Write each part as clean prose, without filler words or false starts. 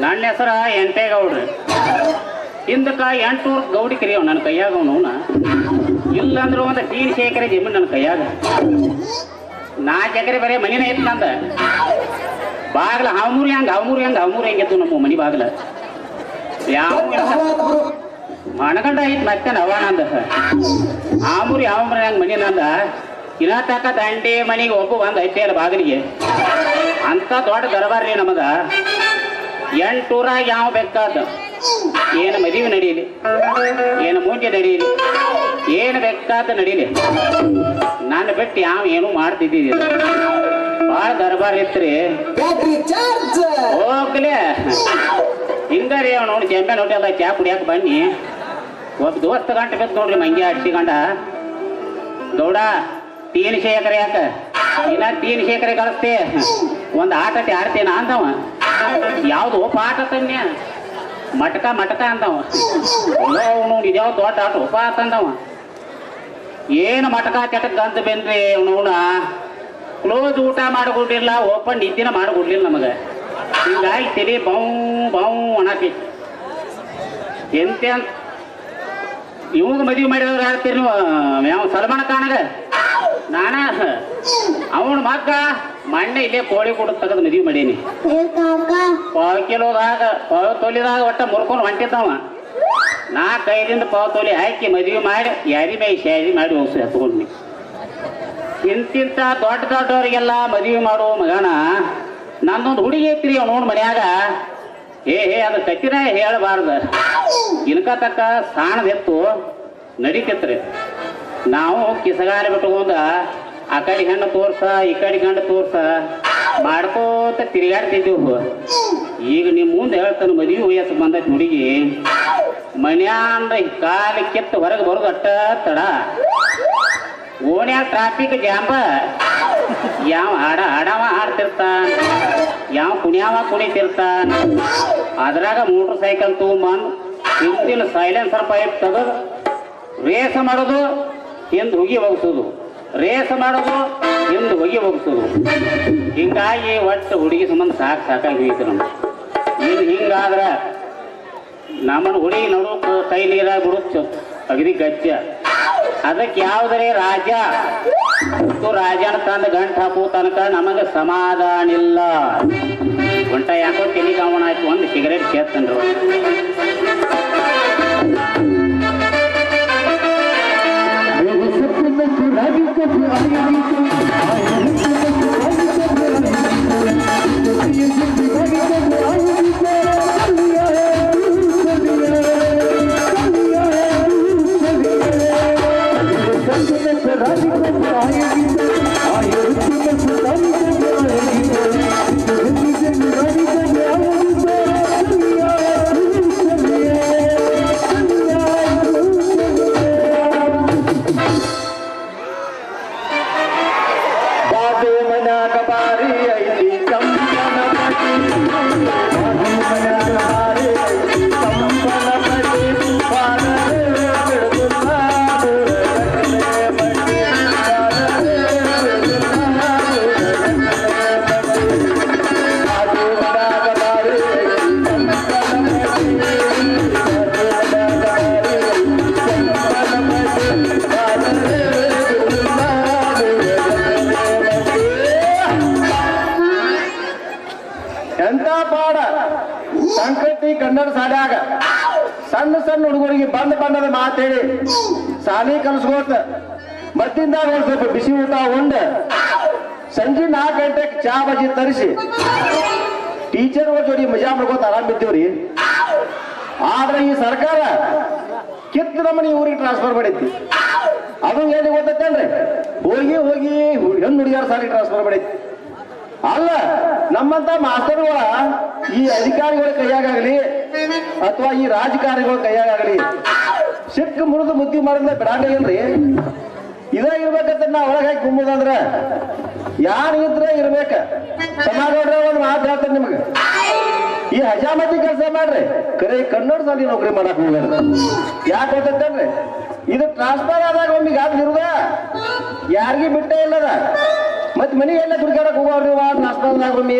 ನನ್ನ ಹೆಸರ ಎಂಟೇಗೌಡ್ರಿ. ಹಿಂದಕ್ಕೆ 800 ಗೌಡಿ ಕರಿಯವ್ ನನ್ನ ಕೈಯಾಗ ಅವನ. ಇಲ್ಲಂದ್ರೆ ಒಂದು 3 ಎಕರೆ ಜಮೀನು ನನ್ನ ಕೈಯಾಗ. 4 ಎಕರೆ ಬರೀ ಮನಿನ ಐತಿ ನಂದ. ಬಾಗಿಲ ಹಾವಮೂರಿ ಹೆಂಗಿತ್ತು ನಮ್ಮ ಮನಿ ಬಾಗಿಲ. ಯಾವ ಮಣಗಂಡ ಐತಿ ಮತ್ತೆ ನವಾನಂದ ಹಾವಮೂರಿ ಹೆಂಗೆ ಮನಿ ನಂದ. ಇನ್ನ ತಕ್ಕ ದಂಡೆ ಮನೆಗೆ ಒಬ್ಬ ಒಂದು ಐತೆ ಅಲ್ಲ ಬಾಗಿಲಿಗೆ. ಅಂತ ದೊಡ್ಡ ದರಬಾರ ರೀ ನಮಗ. 8 ಊರಾಗ ಯಾವ ಬೇಕಾದ ಏನು ಮದುವೆ ನಡೀಲಿ, ಏನು ಮುಂಚೆ ನಡೀಲಿ, ಏನು ಬೇಕಾದ ನಡೀಲಿ, ನಾನು ಬಿಟ್ಟು ಯಾವ ಏನು ಮಾಡ್ತಿದ್ದಿದ್ದಿಲ್ಲ. ಭಾಳ ದರ್ಬಾರ್ ಇತ್ರಿ. ಹೋಗ್ಲೇ ಹಿಂಗಾರಿ ಅವ್ ನೋಡಿ ಜಂಬೆ ನೋಡಿ ಅಲ್ಲ ಚಾ ಕುಡಿಯಾಕ ಬನ್ನಿ. ಒಬ್ಬ ದೋಸ್ತ ಗಂಟೆ ಬೇಕು ನೋಡ್ರಿ ಮಂಗಿ ಆಡ್ಸಿಕೊಂಡ. ಗೌಡ 3 ಎಕರೆ ಯಾಕ ಇನ್ನ 3 ಎಕರೆ ಕಳಿಸ್ತೆ, ಒಂದು ಆಟ ಆಡ್ತೇನ ಅಂದವ. ಯಾವ್ದು ಪಾಠ ತನ್ಯ ಮಟಕ ಅಂದವ. ನೋಡಿ ಇದ್ಯಾವ ದೊಡ್ಡ ಆಟ ಉಪ ಅಂತಂದವ. ಏನು ಮಟಕ ಚಟಕ್ ಅಂತ ಬೇನ್ರಿ ಅವನವನ. ಕ್ಲೋಸ್ ಊಟ ಮಾಡಿಕೊಡ್ಲಿಲ್ಲ, ಓಪನ್ ನಿದ್ದಿನ ಮಾಡಿಕೊಡ್ಲಿಲ್ಲ ನಮಗೆ. ಹಿಂಗಾಗಿ ತಲೆ ಬೌ ಅಣಕಿ ಎಂತೆ ಅಂತ. ಇವಾಗ ಮದುವೆ ಮಾಡಿದವ್ರು ಹೇಳ್ತೀರಿ ನೀವು. ಯಾವ ಸಲ್ಮಾನ ಕಾಣಗ ನಾನ ಅವನ ಮಗ್ಗ ಮಣ್ಣೆ ಇಲ್ಲೇ ಕೋಳಿ ಕೂಡ ತೆಗೆದು ಮದುವೆ ಮಾಡೀನಿ. ಪಾವು ತೊಲಿದಾಗ ಒಟ್ಟ ಮುರ್ಕೊಂಡು ಹೊಂಟಿದ್ದವ. 4-5 ಪಾವು ತೊಲಿ ಹಾಕಿ ಮದುವೆ ಮಾಡಿ ಯಾರಿ ಮೈ ಶಾರಿ ಮಾಡಿ ಹೋಗ್ಸಿ ಹತ್ಕೊಂಡ್ನಿ. ಇಂತಿಂತ ದೊಡ್ಡವರಿಗೆಲ್ಲ ಮದುವೆ ಮಾಡೋ ಮಗನ ನಂದೊಂದು ಹುಡುಗಿ ಐತ್ರಿ ಅವ್ ನೋಡ್ ಮನ್ಯಾಗ. ಅದು ಕತ್ತಿನ ಹೇಳಬಾರ್ದ. ಇನ್ಕ ತಕ್ಕ ಸಾಣದೆತ್ತು ನಡೀತಿತ್ರಿ. ನಾವು ಕಿಸಗಾಲ ಬಿಟ್ಕೊಂಡ ಆ ಕಡೆ ಗಂಡ ತೋರ್ಸ ಈ ಕಡೆ ಗಂಡ ತೋರ್ಸ ಮಾಡ್ಕೋತ ತಿರುಗಾಡ್ತಿದ್ದೆವು. ಈಗ ನಿಮ್ಮ ಮುಂದೆ ಹೇಳ್ತಾನೆ ಮದುವೆ ವಯಸ್ಸು ಬಂದೈತಿ ಹುಡುಗಿ. ಮನ್ಯಾಂದ ಕಾಲ ಕೆತ್ತ ಹೊರಗೆ ಬರೋದು ಅಟ್ಟ ತಡ. ಓಣ್ಯಾಗ ಟ್ರಾಫಿಕ್ ಜಾಂಬ. ಯಾವ ಹಾಡವ ಹಾಡ್ತಿರ್ತಾನ, ಯಾವ ಕುಣಿಯವ ಕುಣಿತಿರ್ತಾನ. ಅದ್ರಾಗ ಮೋಟರ್ ಸೈಕಲ್ ತಗೊಂಬಂದು ಹಿಂದಿನ ಸೈಲೆನ್ಸರ್ ಪೈಪ್ ತೆಗೆದು ರೇಸ್ ಮಾಡೋದು, ಹಿಂದೆ ಹೋಗಿ ಹೋಗಿಸೋದು, ರೇಸ್ ಮಾಡೋದು, ಹಿಂದೆ ಹೋಗಿ ಹೋಗಿಸೋದು. ಹಿಂಗಾಗಿ ಒಟ್ಟು ಹುಡುಗಿ ಸಂಬಂಧ ಸಾಕಾಗಿ ಹೋಯ್ತು ನಮ್ಗೆ. ಇನ್ನು ಹಿಂಗಾದ್ರೆ ನಮ್ಮನ್ನು ಹುಡುಗಿ ನೋಡು ಕೈ ನೀರಾಗ ಬಿಡುತ್ತ ಅಗದಿ ಗಜ್ಜ. ಅದಕ್ಕೆ ಯಾವುದರೆ ರಾಜನ ತಂದು ಗಂಟು ಹಾಕುವ ತನಕ ನಮಗೆ ಸಮಾಧಾನ ಇಲ್ಲ. ಗಂಟ ಯಾಕೋ ತಲೆ ಕಾಮಣ ಆಯ್ತು. ಒಂದು ಸಿಗರೇಟ್ ಸೇರ್ತನ್ರು. ಸಂಕಟಿ ಕನ್ನಡ ಸಾಡ್ಯಾಗ ಸಣ್ಣ ಹುಡುಗರಿಗೆ ಬಣ್ಣದ ಮಾತೇಳಿ ಸಾಲಿ ಕಲಿಸ್ಕೋತ ಮತ್ತಿಂದಾಗ ಒಂದು ಸ್ವಲ್ಪ ಬಿಸಿ ಊಟ ಉಂಡ ಸಂಜೆ 4 ಗಂಟೆಗೆ ಚಾ ಬಜ್ಜಿ ತರಿಸಿ ಟೀಚರ್ಗಳ ಜೋಡಿ ಮಜಾ ಮಾಡ್ಕೋತ ಆರಾಮಿದ್ದೀವ್ರಿ. ಆದ್ರೆ ಈ ಸರ್ಕಾರ ಕಿತ್ತು ನಮ್ಮನೆ ಊರಿಗೆ ಟ್ರಾನ್ಸ್ಫರ್ ಮಾಡೈತಿ. ಅದು ಏನು ಗೊತ್ತೇನ್ರಿ? ಹೋಗಿ ಹೆಣ್ಣು ಹುಡುಗಿಯರ ಸಾಲಿ ಟ್ರಾನ್ಸ್ಫರ್ ಮಾಡೈತಿ. ಅಲ್ಲ, ನಮ್ಮಂತ ಮಾಸ್ತರ್ಗಳ ಈ ಅಧಿಕಾರಿಗಳ ಕೈಯಾಗಲಿ ಅಥವಾ ಈ ರಾಜಕಾರಣಿಗಳ ಕೈಯಾಗಲಿ ಸಿಕ್ಕ ಮುರಿದು ಬುದ್ಧಿ ಮಾಡಿದ್ರೆ ಬಿಡಾಂಗಿಲ್ರಿ. ಇರ್ಬೇಕಂತ ನಾ ಒಳಗೆ ಹಾಕಿ ಕುಂಬುದಂದ್ರ ಯಾರು ಇದ್ರೆ ಇರ್ಬೇಕ. ಸಮಾಜ ಒಂದು ಮಾತು ಹೇಳ್ತಾರೆ ನಿಮ್ಗೆ, ಈ ಹಜಾಮತಿ ಕೆಲಸ ಮಾಡ್ರಿ, ಕರೆ ಕನ್ನಡ ಸಾಲಿ ನೌಕರಿ ಮಾಡಕ್ ಹೋಗ್ಯಾರ. ಯಾಕೆ ಗೊತ್ತೇನ್ರಿ? ಇದು ಟ್ರಾನ್ಸ್ಫರ್ ಆದಾಗ ಒಮ್ಮಿಗೆ ಆಗಿರುದ ಯಾರಿಗೂ ಬಿಟ್ಟೇ ಇಲ್ಲದ. ಮತ್ ಮನೆಗೆ ಎಲ್ಲ ದುಡ್ಕಾಡಕ್ ಹೋಗೋರು ಟ್ರಾನ್ಸ್ಫರ್ ಆದಾಗ ಒಮ್ಮೆ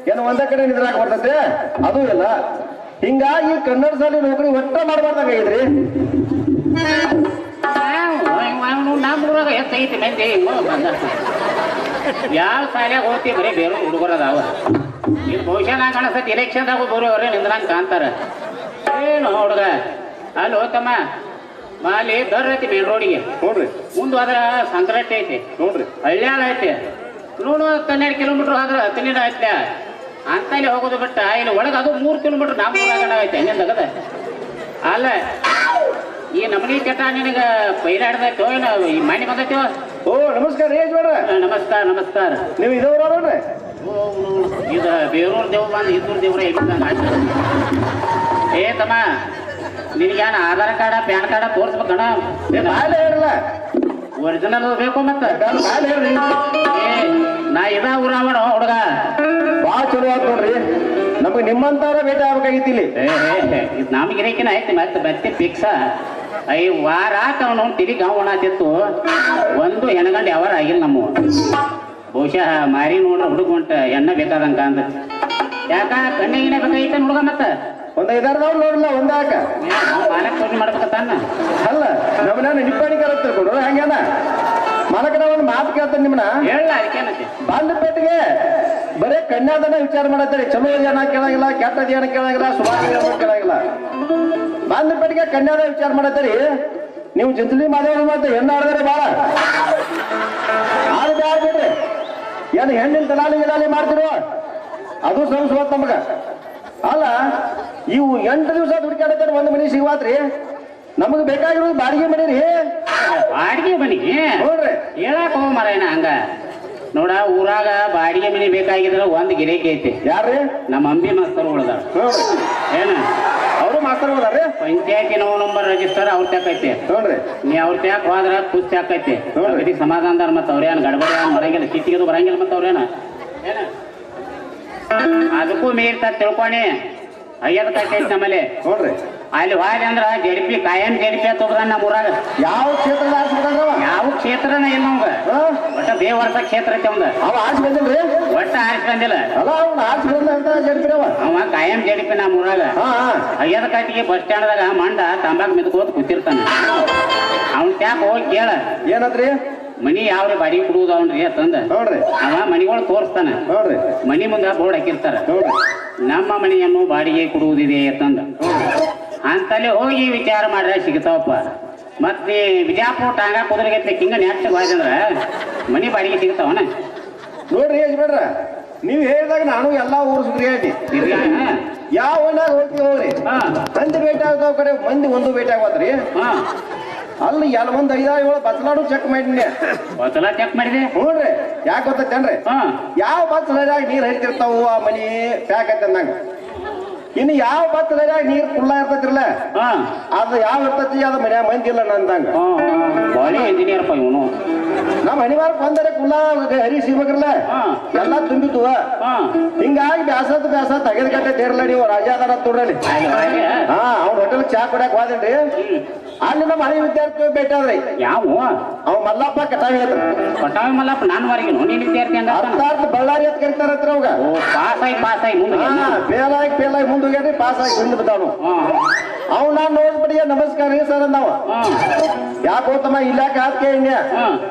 ಏನು ಒಂದೇ ಕಡೆ ನಿದ್ರಾಕ ಬರ್ತೈತೆ ಅದು ಇಲ್ಲ. ಹಿಂಗಾಗಿ ಕನ್ನಡ ಶಾಲೆ ನೌಕರಿ ಒಟ್ಟ ಮಾಡಬಾರ್ದಾಗೈತ್ರಿ. ನಮ್ಮೂರಾಗ ಎತ್ತೈತಿ ಮಂದಿ ಯಾವ ಶಾಲ್ಯಾಗ ಹೋಗ್ತಿ ಬರೀ ಬೇರೆ ಹುಡುಗರದಾವ. ಇದು ಬಹುಶಃ ನಂಗೆ ಅನಿಸ್ತೈತಿ ಇಲೆಕ್ಷನ್ದಾಗ ಬರೋವ್ರೆ ನಿಂದ್ರಂಗೆ ಕಾಣ್ತಾರ. ಏನು ಹುಡುಗ ಅಲ್ಲಿ ಹೋತಮ್ಮ ಮಾಲಿ ದರ್ ಐತಿ ಮೇನ್ ರೋಡಿಗೆ ನೋಡ್ರಿ, ಮುಂದೆ ಹೋದ್ರ ಸಂಕ್ರಾಂತಿ ಐತಿ ನೋಡ್ರಿ, ಹಳ್ಳ್ಯಾಳ ಐತಿ ನೋಡು 12 ಕಿಲೋಮೀಟರ್ ಆದ್ರೆ ಹತ್ತಿನ ಐತ್ಲ ಅಂತಲ್ಲಿ ಹೋಗೋದು ಬಿಟ್ಟ ಇಲ್ಲಿ ಒಳಗೆ ಅದು 3 ಕಿಲೋಮೀಟರ್ ನಮ್ಮ ಊರಾಗ ಐತೆ ಹಂಗಂದಾಗದ. ಅಲ್ಲ ಈ ನಮನಿ ಚಟ ನಿನಗೆ ಪೈಲಾಡ್ದೈತೋ ಏನೋ ಈ ಮನೆ ಬಂದೈತೋ? ಓ ನಮಸ್ಕಾರ ರೀ ಬೇಡ್ರ. ನಮಸ್ಕಾರ ನಮಸ್ಕಾರ. ನೀವು ಇದವ್ರ ನೋಡ್ರಿ, ಇದು ಬೇರೂರ್ ದೇವ್ ಬಂದು ಇದ್ದೂರ್ ದೇವ್ರ ಏ ತಮ್ಮ ನಿನಗೇನು ಆಧಾರ್ ಕಾರ್ಡ ಪ್ಯಾನ್ ಕಾರ್ಡ ತೋರಿಸ್ಬೇಕಣ್ಣ? ಕಾಲ ಹೇಳ್ರಲ್ಲ, ಒರಿಜಿನಲ್ ಬೇಕು ಮತ್ತೆ ಕಾಲ ಹೇಳ್ರಿ. ನಾ ಇದ ಊರಾವಣ ಹುಡುಗ ಭಾಳ ಚಲೋ ಆತ್ ನೋಡ್ರಿ. ನಮಗೆ ನಿಮ್ಮಂತವ್ರ ಭೇಟಿ ಆಗ್ಬೇಕಾಗಿತ್ತು ಇಲ್ಲಿ. ಇದು ನಮಗಿರೇಕಿನ ಐತಿ ಮತ್ತೆ ಬತ್ತೆ ಫಿಕ್ಸ. ವಾರ ಅವನು ತಿಳಿ ಗಾವ್ ಒಣತಿತ್ತು ಒಂದು ಹೆಣಗಂಡು ಯಾವಾರ ಆಗಿಲ್ಲ ನಮ್ಮ. ಬಹುಶಃ ಮಾರಿ ನೋಡ್ರ ಹುಡುಗ ಹೊಂಟ ಎಣ್ಣ ಬೇಕಾದಂಗ ಅಂದ. ಯಾಕ ಕಣ್ಣಿಗಿನ ಬೇಕಾಗಿತ್ತ ಹುಡುಗ ಮತ್ತ ಒಂದ್ 5-6 ನೋಡ್ರಲ್ಲ ಒಂದಾಕ ಮಾಲಕ್ ತೋರಿ ಮಾಡ್ಬೇಕತ್ತಾನ. ಅಲ್ಲ ನಮ್ಮನ್ನ ನಿಪ್ಪಾಣಿಕಾರ ತಿಳ್ಕೊಂಡ್ರು ಹಂಗೇನ ಮಾಲಕನ ಒಂದು ಮಾತು ಕೇಳ್ತಾನೆ ನಿಮ್ಮನ್ನ ಹೇಳ ಅದಕ್ಕೇನೈತಿ ಬಾಂಧಪೇಟೆಗೆ ಬರೇ ಕನ್ಯಾದನ ವಿಚಾರ ಮಾಡತ್ತಾರೆ. ಚಲೋ ಜನ ಕೇಳಾಗಿಲ್ಲ, ಕೆಟ್ಟ ಜನ ಕೇಳಾಗಿಲ್ಲ, ಸುಮಾರು ಜನ ಕೇಳಾಗಿಲ್ಲ. ಬಾಂಧಪೇಟೆಗೆ ಕನ್ಯಾದ ವಿಚಾರ ಮಾಡತ್ತೀರಿ. ನೀವು ಜಿಂತಲಿ ಮಾದೇವ ಮತ್ತೆ ಹೆಣ್ಣು ಆಡಿದ್ರೆ ಬಾಳ ಆಡಿದ್ರೆ ಆಡ್ಬಿಡ್ರಿ. ಏನು ಹೆಣ್ಣಿನ ತಲಾಲಿ ಗಿಲಾಲಿ ಮಾಡ್ತಿರೋ ಅದು ಸಂಸ್ವತ್ ನಮಗ. ಅಲ್ಲ ಇವು 8 ದಿವಸ ದುಡ್ಕಾಡತ್ತಾರೆ, ಒಂದು ಮನಿ ಸಿಗುವಾತ್ರಿ. ನಮಗ್ ಬೇಕಾಗಿರೋದು ಬಾಡಿಗೆ ಮನಿ ರೀ. ಬಾಡಿಗೆ ಮನಿ ನೋಡ್ರಿ ಹೇಳಕ್ ಹೋಗ ಮರೇನ ಹಂಗ ನೋಡ. ಊರಾಗ ಬಾಡಿಗೆ ಮನಿ ಬೇಕಾಗಿದ್ರ ಒಂದ್ ಗಿರೇಕಿ ಐತಿ. ಯಾರ್ರಿ? ನಮ್ಮ ಅಂಬಿ ಮಾಸ್ತರ್ ಉಳ್ದಾರ. ನೋಡ್ರಿ ಏನ ಅವರು ಮಾಸ್ತರ್ ಹೋದಾರ್ರಿ. ಪಂಚಾಯತಿ ನೋ ನಂಬರ್ ರಿಜಿಸ್ಟರ್ ಅವ್ರ ತ್ಯಾಕೈತಿ. ನೋಡ್ರಿ ನೀ ಅವ್ರ ತ್ಯಾಕ್ ಹೋದ್ರ ಖುಷಿ ಆಕೈತಿ. ನೋಡ್ರಿ ಸಮಾಧಾನದಾರ ಮತ್ತ ಅವ್ರೇನ್ ಗಡಬಡಿ ಬರಂಗಿಲ್ಲ, ಸಿಟ್ಟಿಗೆ ಬರಂಗಿಲ್ಲ. ಮತ್ತ ಅವ್ರೇನ ಏನ ಅದಕ್ಕೂ ಮೀರ್ತ ತಿಳ್ಕೊಣಿ ಅಯ್ಯದ ಕಟ್ಟೈತಿ ನಮ್ಮಲ್ಲಿ. ನೋಡ್ರಿ ಅಲ್ಲಿ ಹೋಗಿ ಅಂದ್ರ ಜಡಿಪಿ ಕಾಯಂ ಜಡಿಪಿ ಅಂತದ್ರ ನಮ್ಮ ಊರಾಗ. ಯಾವ ಕ್ಷೇತ್ರದ ಆರಿಸ್ಬಿಟ್ಟಂದ್ರ ಯಾವ ಕ್ಷೇತ್ರನ ಇಲ್ಲ ಅವಂಗ. ಒಟ್ಟ ಬೇವರ್ಸ ಕ್ಷೇತ್ರ ಐತಿ ಅವಂಗ. ಅವ ಆರಿಸಿ ಬಂದಿಲ್ರಿ? ಒಟ್ಟ ಆರಿಸಿ ಬಂದಿಲ್ಲ. ಅಲ್ಲ ಅವ್ನ ಆರಿಸಿ ಬಂದ ಅಂತ ಜಡ್ಪಿರವ ಅವ ಕಾಯಂ ಜಡಿಪಿ ನಮ್ಮ ಊರಾಗ. ಅಯ್ಯದ ಕಟ್ಟಿಗೆ ಬಸ್ ಸ್ಟ್ಯಾಂಡ್ದಾಗ ಮಂಡ ತಂಬಾಕ್ ಮಿದ್ಕೋತ ಕೂತಿರ್ತಾನ. ಅವ್ನ ಟ್ಯಾಕ್ ಹೋಗಿ ಕೇಳ ಏನಂದ್ರಿ? ಮನಿ ಯಾವ್ರಿ ಬಾಡಿಗೆ ಕೊಡುವುದು ಅವನ್ರಿ ಅಂತಂದ. ನೋಡ್ರಿ ಅವ ಮನಿಗಳು ತೋರಿಸ್ತಾನ. ನೋಡ್ರಿ ಮನಿ ಮುಂದೆ ಬೋರ್ಡ್ ಹಾಕಿರ್ತಾರ, ನೋಡ್ರಿ ನಮ್ಮ ಮನೆಯನ್ನು ಬಾಡಿಗೆ ಕೊಡುವುದಿದೆ ಅಂತಂದ. ಅಂತಲ್ಲಿ ಹೋಗಿ ವಿಚಾರ ಮಾಡ್ರೆ ಸಿಗ್ತಾವಪ್ಪ. ಮತ್ತೆ ಬಿಜಾಪುರ ಟಾಂಗ ಕುದುರೆಗೆ ಹಿಂಗ ನೆಟ್ಟ ಹೋಯ್ತಂದ್ರ ಮನಿ ಬಾಡಿಗೆ ಸಿಗ್ತಾವನ? ನೋಡ್ರಿ ಬೇಡ್ರ, ನೀವು ಹೇಳಿದಾಗ ನಾನು ಎಲ್ಲಾ ಊರು ಸುದ್ರಿ ಹೇಳಿ ಯಾವ ಊರಾಗ ಹೋಗ್ತೀವಿ ಹೋಗ್ರಿ. ಮಂದಿ ಭೇಟಿ ಆಗ್ತಾವ ಕಡೆ ಮಂದಿ ಒಂದು ಭೇಟಿ ಆಗತ್ರಿ. ಅಲ್ಲಿ ಎಲ್ಲ ಒಂದ್ 5-7 ಬಸ್ಲಾಡು ಚೆಕ್ ಮಾಡಿನಿ. ಬಸ್ಲ ಚೆಕ್ ಮಾಡಿದೆ? ನೋಡ್ರಿ ಯಾಕೆ ಗೊತ್ತೇನ್ರಿ? ಯಾವ ಬಸ್ ಲೈನಾಗ ನೀರ್ ಹರಿತಿರ್ತಾವು ಆ ಮನಿ ಪ್ಯಾಕ್ ಐತೆ ಅಂದಂಗ. ಇನ್ನು ಯಾವ ಬಸ್ ಲೈನಾಗ ನೀರ್ ಕುಲ್ಲ ಇರ್ತೈತಿರ್ಲ ಅದು ಯಾವ ಇರ್ತೈತಿ ಅದು ಮನ್ಯಾಗ ಮಂದಿ ಇಲ್ಲ ನಂದಂಗ. ಬಾಡಿ ಇಂಜಿನಿಯರ್ ಪ ಇವನು. ನಮ್ಮ ಹಣಿವಾರ ಬಂದರೆ ಕುಲ್ಲ ಹರಿ ಸಿಗ್ಬೇಕ್ರಲ್ಲ ಎಲ್ಲಾ ತುಂಬಿದ್ವು. ಹಿಂಗಾಗಿ ಬ್ಯಾಸ ತೆಗೆದ ಕಟ್ಟೆ ತೇರ್ಲ ನೀವು ರಾಜಾದಾರ ತೋಡ್ರಲ್ಲಿ. ಅವ್ನ ಹೋಟೆಲ್ ಚಾ ಕುಡಿಯಾಕ ಹೋದ್ರಿ. ಅಲ್ಲಿ ನಮ್ಮ ಹಳಿ ವಿದ್ಯಾರ್ಥಿ ಭೇಟಿ ಆದ್ರಿ. ಯಾವ ಅವ್ ಮಲ್ಲಪ್ಪ ಕಟಾವಿ ಹೇಳ್ತಾರ. ಕಟಾವಿ ಮಲ್ಲಪ್ಪ ನಾನು ವರೆಗೆ ನೀನ್ ವಿದ್ಯಾರ್ಥಿ ಅರ್ಥ ಬಳ್ಳಾರಿ ಅಂತ ಕರಿತಾರತ್ರ ಅವಾಗ. ಪಾಸ್ ಆಗಿ ಮುಂದೆ ಫೇಲಾಗಿ ಮುಂದೆ ಹೋಗ್ಯಾರಿ, ಪಾಸ್ ಆಗಿ ಹಿಂದೆ ಬಿದ್ದಾವನು. ಅವ್ ನಾನ್ ನೋಡ್ಬಿಡಿ ನಮಸ್ಕಾರ ರೀ ಸರ್ ಅಂದವ. ಯಾಕೆ ಹೋತಮ್ಮ ಇಲ್ಲಾಕ ಹಾಕಿ ಕೇಳಿನ್ಯ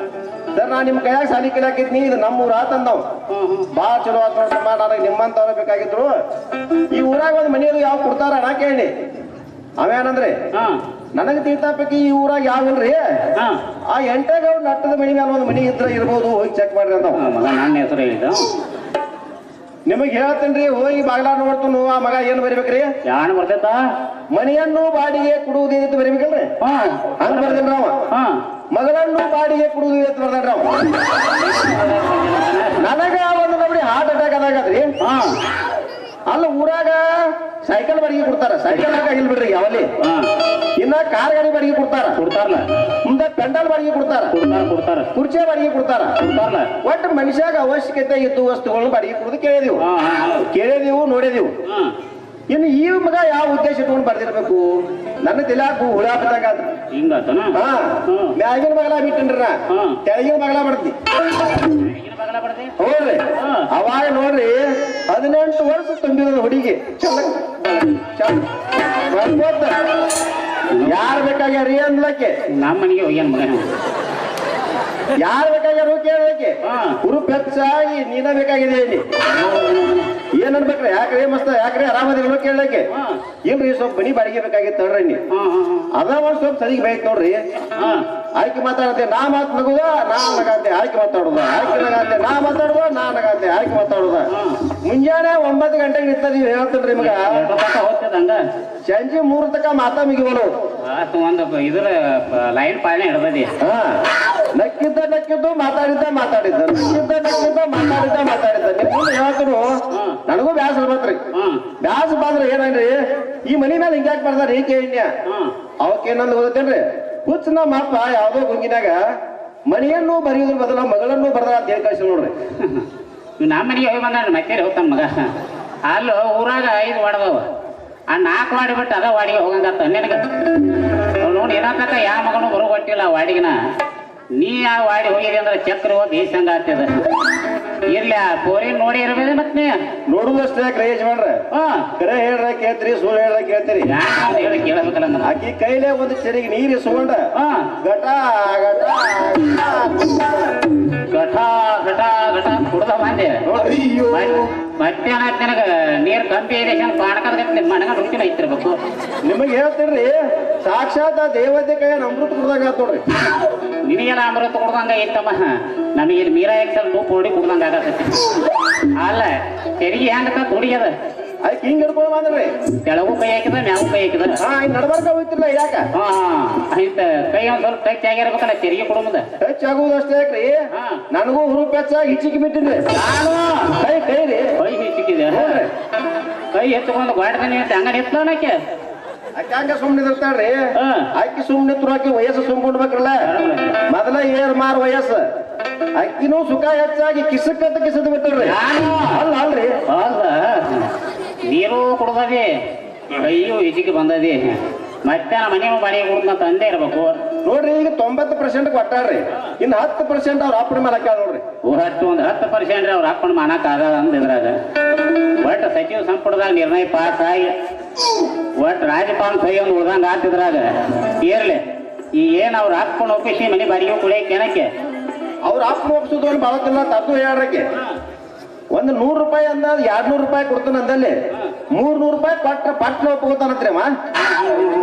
ಸರ್ ನಾ ನಿಮ್ ಕೈಯಾಗ ಸಾಲಿ ಕಲಿಯಾಕಿದ್ನಿ, ಇದು ನಮ್ಮೂರ ಆತಂದವ್. ಬಾಳ ಚಲೋ ಆತ ನೋಡ್ತಮ್ಮ, ನನಗೆ ನಿಮ್ಮಂತವ್ರ ಬೇಕಾಗಿದ್ರು. ಈ ಊರಾಗ ಒಂದ್ ಮನೆಯದು ಯಾವ ಕೊಡ್ತಾರ ನಾ ಕೇಳಿ. ಅವೇನಂದ್ರೆ ನನಗೆ ತೀರ್ಥಾಪೈಕಿ ಈ ಊರಾಗ ಯಾವಿಲ್ರಿ, ಆ ಎಂಟೇಗೌಡ ನಟ್ಟದ ಮನಿ ಮೇಲೆ ಒಂದು ಮನಿ ಇದ್ರ ಇರ್ಬೋದು, ಹೋಗಿ ಚೆಕ್ ಮಾಡ್ರಿ ಅಂದವ. ನನ್ನ ಹೆಸರು ಹೇಳಿದ ನಿಮಗ್ ಹೇಳ್ತೇನ್ರಿ, ಹೋಗಿ ಬಾಗ್ಲ ನೋಡ್ತು ಆ ಮಗ ಏನ್ ಬರಿಬೇಕ್ರಿ? ಯಾನ್ ಬರ್ತೈತ? ಮನೆಯನ್ನು ಬಾಡಿಗೆ ಕೊಡುವುದೇನಿತ್ತು ಬರಿಬೇಕಲ್ರಿ? ಹಂಗ ಬರ್ದಿಲ್ರಿ ಅವ. ಮಗಳನ್ನು ಬಾಡಿಗೆ ಕೊಡುವುದಿದೆ ಅಂತ ಬರ್ದಾಡ್ರಿ ಅವ. ನನಗ ಒಂದು ನೋಡಿ ಹಾರ್ಟ್ ಅಟ್ಯಾಕ್ ಅದಾಗದ್ರಿ. ಅಲ್ಲ ಊರಾಗ ಸೈಕಲ್ ಬಾಡಿಗೆ ಕೊಡ್ತಾರ, ಸೈಕಲ್ ಇಲ್ ಬಿಡ್ರಿ ಅವಲ್ಲಿ. ಇನ್ನ ಕಾರ್ ಗಾಡಿ ಬಾಡಿಗೆ ಕೊಡ್ತಾರಲ್ಲ, ಮುಂದೆ ಪೆಂಡಲ್ ಬಾಡಿಗೆ ಕೊಡ್ತಾರ, ಕುರ್ಚಿ ಬಾಡಿಗೆ ಕೊಡ್ತಾರಲ್ಲ. ಒಟ್ಟು ಮನುಷ್ಯಾಗ ಅವಶ್ಯಕತೆ ಇದ್ದು ವಸ್ತುಗಳನ್ನ ಬಾಡಿಗೆ ಕೊಡುದು ಕೇಳಿದೀವು, ನೋಡಿದೀವು. ಇನ್ನು ಈ ಮಗ ಯಾವ ಉದ್ದೇಶ ಇಟ್ಕೊಂಡು ಬರ್ದಿರ್ಬೇಕು ನನ್ನ ತಿಲಾಕು ಹುಳ ಬಿದ್ದಂಗ ಹಿಂಗಾತನ ಹಾ ಮ್ಯಾಗಿನ ಮಗಳ ಬಿಟ್ಟನ್ರಿ ನಾ ಕೆಳಗಿನ ಮಗಳ ಬಡ್ತಿ ಹೌದ್ರಿ ಅವಾಗ ನೋಡ್ರಿ 18 ವರ್ಷ ತುಂಬಿದ ಹುಡುಗಿ ಯಾರು ಬೇಕಾಗ್ಯಾರಿ ಅಂದ್ಲಕ್ಕೆ ನಮ್ಮ ಮನೆಗೆ ಹೋಗ್ಯಾನ ಮಗನ ಯಾರು ಬೇಕಾಗ್ಯಾರು ಕೇಳಕ್ಕೆ ಹುರುಪ್ ಹೆಚ್ಚಾಗಿ ನೀನ ಬೇಕಾಗಿದೆ ಇಲ್ಲಿ ಏನ್ ಅನ್ಬೇಕ್ರಿ ಯಾಕ್ರಿ ಮಸ್ತ ಯಾಕ್ರಿ ಆರಾಮದಿರ್ಬೇಕು ಕೇಳಕ್ಕೆ ಇಲ್ರಿ ಸ್ವಲ್ಪ ಮನಿ ಬಾಡಿಗೆ ಬೇಕಾಗಿತ್ತು ನೋಡ್ರಿ ನೀ ಅದ ಒಂದ್ ಸ್ವಲ್ಪ ಸರಿಗೆ ಬೈತ್ ನೋಡ್ರಿ ಆಯ್ಕೆ ಮಾತಾಡತ್ತೆ ನಾ ಮಾತ್ ನಗುದ ನಾ ನಗಾತೆ ಆಯ್ಕೆ ಮಾತಾಡುದ ಆಯ್ಕೆ ನಗಾತೆ ನಾ ಮಾತಾಡುದ ನಾ ನಗಾತೆ ಆಯ್ಕೆ ಮಾತಾಡುದ ಮುಂಜಾನೆ 9 ಗಂಟೆಗೆ ನಿಂತ ನೀವ್ ಹೇಳ್ತೇನ್ರಿ ಮಗ ಹೋಗ್ತದಂಗ ಸಂಜೆ 3 ತಕ ಮಾತಾ ಮುಗಿವನು ಒಂದು ಇದ್ರ ಲೈನ್ ಪಾಲನೆ ಹಿಡ್ದದಿ ನಕ್ಕಿದ್ದು ಮಾತಾಡಿದ್ದ ನಿಮ್ಗೆ ಹೇಳ್ತರು ನನಗೂ ಬ್ಯಾಸರ ಬರ್ತ್ರಿ ಬ್ಯಾಸರ ಬಂದ್ರೆ ಏನಂದ್ರಿ ಈ ಮನಿ ಮೇಲೆ ಹಿಂಗ್ಯಾಕ್ ಬರ್ತಾರ ಏಕೆ ಇನ್ಯ ಅವಕ್ಕೇನಂದ್ ಓದತ್ತೇನ್ರಿ ಹುಚ್ಚ ನಮ್ಮ ಅಪ್ಪ ಯಾವ್ದೋ ಗುಂಗಿನಾಗ ಮನೆಯನ್ನು ಬರೆಯುದ್ರ ಬದಲ ಮಗಳನ್ನು ಬರ್ದಾರ ಅಂತ ಹೇಳಿ ಕಳ್ಸಿ ನೋಡ್ರಿ ನಮ್ಮ ಮನೆಗೆ ಹೋಗಿ ಬಂದ ಮತ್ತೆ ಹೋಗ್ತಾನ ಮಗ ಅಲ್ಲೋ ಊರಾಗ 5 ವಾಡದವ ಆ 4 ವಾಡಿ ಬಿಟ್ಟು ಅದ ವಾಡಿಗೆ ಹೋಗಂಗತ್ತ ನಿನಗ ನೋಡಿ ಏನಂತಕ್ಕ ಯಾವ ಮಗನು ಬರೋ ಕೊಟ್ಟಿಲ್ಲ ಆ ವಾಡಿಗೆನ ನೀ ಆ ವಾಡಿ ಹೋಗಿರಿ ಅಂದ್ರೆ ಚಕ್ರ ಹೋಗಿ ಬೇಸಂಗ ಆಗ್ತದ ಇರ್ಲಿ ಆ ಪೋರಿ ನೋಡಿ ಇರ್ಬೇಕ ಮತ್ ನೀ ನೋಡುದಷ್ಟೇ ಕ್ರೇಜ್ ಮಾಡ್ರ ಕರೆ ಹೇಳ್ರ ಕೇಳ್ತೀರಿ ಸುಳ್ಳು ಹೇಳ್ರ ಕೇಳ್ತೀರಿ ಹೇಳಿ ಕೇಳಬೇಕಲ್ಲ ಆಕಿ ಕೈಲೇ ಒಂದು ಚೆರಿಗೆ ನೀರು ಇಸ್ಕೊಂಡ ಘಟ ಘಟ ಘಟ ಘಟ ಘಟ ಕುಡ್ದ ಬಂದೆ ಮಧ್ಯಾಹ್ನ ನನಗ ನೀರ್ ಕಂಪಿ ಇದೆ ಪಾಣಕದ ಮಣಗ ರುಚಿನ ಐತಿರ್ಬೇಕು ನಿಮಗ್ ಹೇಳ್ತೀರಿ ಸಾಕ್ಷಾತ್ ಆ ದೇವತೆ ಕೈ ಅಮೃತ ಕುಡ್ದಂಗ ಆತ್ ನೋಡ್ರಿ ನಿನಗೆಲ್ಲ ಅಮೃತ ಕುಡ್ದಂಗ ಐತಮ್ಮ ನಮಗೆ ಇಲ್ಲಿ ಮೀರಾ ಎಕ್ಸಲ್ ಟೂಪ್ ಹೊಡಿ ಕುಡ್ದಂಗ ಆಗತ್ತೈತಿ ಅಲ್ಲ ತೆರಿಗೆ ಹೆಂಗ ತುಡಿಯದ ಅದಕ್ಕೆ ಹಿಂಗ್ ಹಿಡ್ಕೊಂಡ್ ಬಂದ್ರಿ ಕೆಳಗೂ ಕೈ ಹಾಕಿದ ಮ್ಯಾಗೂ ಕೈ ಹಾಕಿದ ಹಿಂಗ್ ನಡ್ಬಾರ್ಕ ಹೋಯ್ತಿರ್ಲ ಯಾಕ ಆಯ್ತ ಕೈ ಒಂದ್ ಸ್ವಲ್ಪ ಟಚ್ ಆಗಿರ್ಬೇಕಲ್ಲ ತೆರಿಗೆ ಕೊಡುಮದ ಟಚ್ ಆಗುವುದಷ್ಟೇ ಯಾಕ್ರಿ ನನಗೂ ಹುರುಪ್ ಹೆಚ್ಚಾಗಿ ಹಿಚ್ಚಿಗೆ ಬಿಟ್ಟಿದ್ರಿ ನಾನು ಕೈ ಕೈ ರೀ ಕೈ ಹಿಚ್ಚಿಕ್ಕಿದೆ ಕೈ ಎತ್ಕೊಂಡು ಗಾಡ್ದಾನೆ ಅಂತ ಹಂಗ ನಿತ್ಲೋನಕ್ಕೆ ಆಕೆ ಹಂಗ ಸುಮ್ನೆ ಇರ್ತಾಳ್ರಿ ಆಕಿ ಸುಮ್ನೆ ಆಕಿ ವಯಸ್ಸು ಸುಮ್ಕೊಂಡ್ಬೇಕ್ರಲ್ಲ ಮೊದಲ ಏರ್ ಮಾರ್ ವಯಸ್ಸು ಅಕ್ಕಿನೂ ಸುಖ ಹೆಚ್ಚಾಗಿ ಕಿಸಕ್ಕಂತ ಕಿಸದ್ ಬಿಟ್ಟಲ್ರಿ ಅಲ್ಲ ಅಲ್ರಿ ಅಲ್ಲ ನೀರು ಕುಡ್ದದಿ ಕೈಯು ಹಿಚಿಗೆ ಬಂದದಿ ಮತ್ತೆ ಮನೆ ಬಾಡಿಗೆ ಕುಡ್ದ ತಂದೆ ಇರ್ಬೇಕು ನೋಡ್ರಿ ಈಗ 90% ಕೊಟ್ಟಾಳ್ರಿ ಇನ್ನು 10% ಅವ್ರ ಅಪ್ಪನ ಮೇಲೆ ಹಾಕ್ಯಾಳ ನೋಡ್ರಿ ಒಂದು 10% ಅವ್ರ ಅಪ್ಪನ ಮಾಡಕ್ ಆಗಲ್ಲ ಅಂದಿದ್ರಾಗ ಒಟ್ಟು ಸಚಿವ ಸಂಪುಟದಾಗ ನಿರ್ಣಯ ಪಾಸ್ ಆಗಿ ಒಟ್ಟು ರಾಜ್ಯಪಾಲ ಸೈ ಒಂದು ಉಳ್ದಂಗ ಆತಿದ್ರಾಗ ಇರ್ಲಿ ಈ ಏನ್ ಅವ್ರ ಅಪ್ಪನ ಒಪ್ಪಿಸಿ ಮನೆ ಬಾಡಿಗೆ ಕುಡಿಯಕ್ಕೆ ಏನಕ್ಕೆ ಅವ್ರ ಅಪ್ಪನ ಒಪ್ಸುದು ಒಂದು ಬಾಳತಿಲ್ಲ ತದ್ದು ಹೇಳ್ರಕ್ಕೆ ಒಂದು 100 ರೂಪಾಯಿ ಅಂದ 200 ರೂಪಾಯಿ ಕೊಡ್ತಾನ ಅಂದಲ್ಲಿ 300 ರೂಪಾಯಿ ಕೊಟ್ರ ಪಟ್ನ ಒಪ್ಕೋತಾನತ್ರಿ ಅಮ್ಮ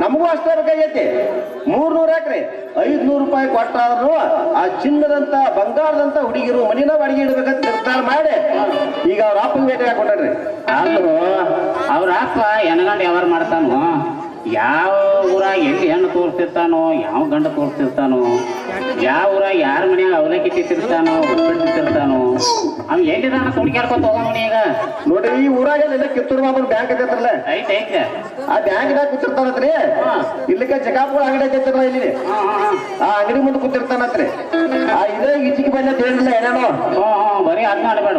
ನಮಗೂ ಅಷ್ಟೇ ಬೇಕಾಗೈತಿ 300 ಯಾಕ್ರಿ 500 ರೂಪಾಯಿ ಕೊಟ್ಟಾದ್ರು ಆ ಚಿನ್ನದಂತ ಬಂಗಾರದಂತ ಹುಡುಗಿರು ಮನಿನ ಬಾಡಿಗೆ ಇಡ್ಬೇಕಂತ ನಿರ್ಧಾರ ಮಾಡಿ ಈಗ ಅವ್ರ ಅಪ್ಪನ ಭೇಟಿ ಹಾಕೊಂಡ್ರಿ ಅಲ್ರು ಅವ್ರ ಅಪ್ಪ ಎನಗಂಡು ಯಾವಾರ ಮಾಡ್ತಾನೋ ಯಾವ ಊರಾಗ ಎಲ್ಲಿ ಹೆಣ್ಣು ತೋರಿಸ್ತಿರ್ತಾನೋ ಯಾವ ಗಂಡ ತೋರಿಸ್ತಿರ್ತಾನೋ ಯಾವ ಊರಾಗ ಯಾರ ಮನ್ಯಾಗ ಅವಲಕ್ಕಿ ತಿಂತಿರ್ತಾನೋ ಉಪ್ಪಿಟ್ಟು ತಿಂತಿರ್ತಾನೋ ಅವ್ ಎಲ್ಲಿದಾನ ತುಡ್ಕ್ಯಾಡ್ಕೊತ ಹೋಗೋಣ ಈಗ ನೋಡ್ರಿ ಈ ಊರಾಗ ಕಿತ್ತೂರು ಮಾಮನ ಬ್ಯಾಂಕ್ ಐತೈತ್ರಲ್ಲ ಐತೆ ಆ ಬ್ಯಾಂಕ್ನಾಗ ಕೂತಿರ್ತಾನತ್ರಿ ಇಲ್ಲಿಕ ಜಗಾಪುರ ಅಂಗಡಿ ಐತೈತ್ರಲ್ಲ ಇಲ್ಲಿ ಆ ಅಂಗಡಿ ಮುಂದೆ ಕೂತಿರ್ತಾನತ್ರಿ ಆ ಇದೇ ಈಚಿಗೆ ಬಂದ ಹೇಳಿಲ್ಲ ಏನೇನೋ ಬರೀ ಅದ್ ಮಾಡಬೇಡ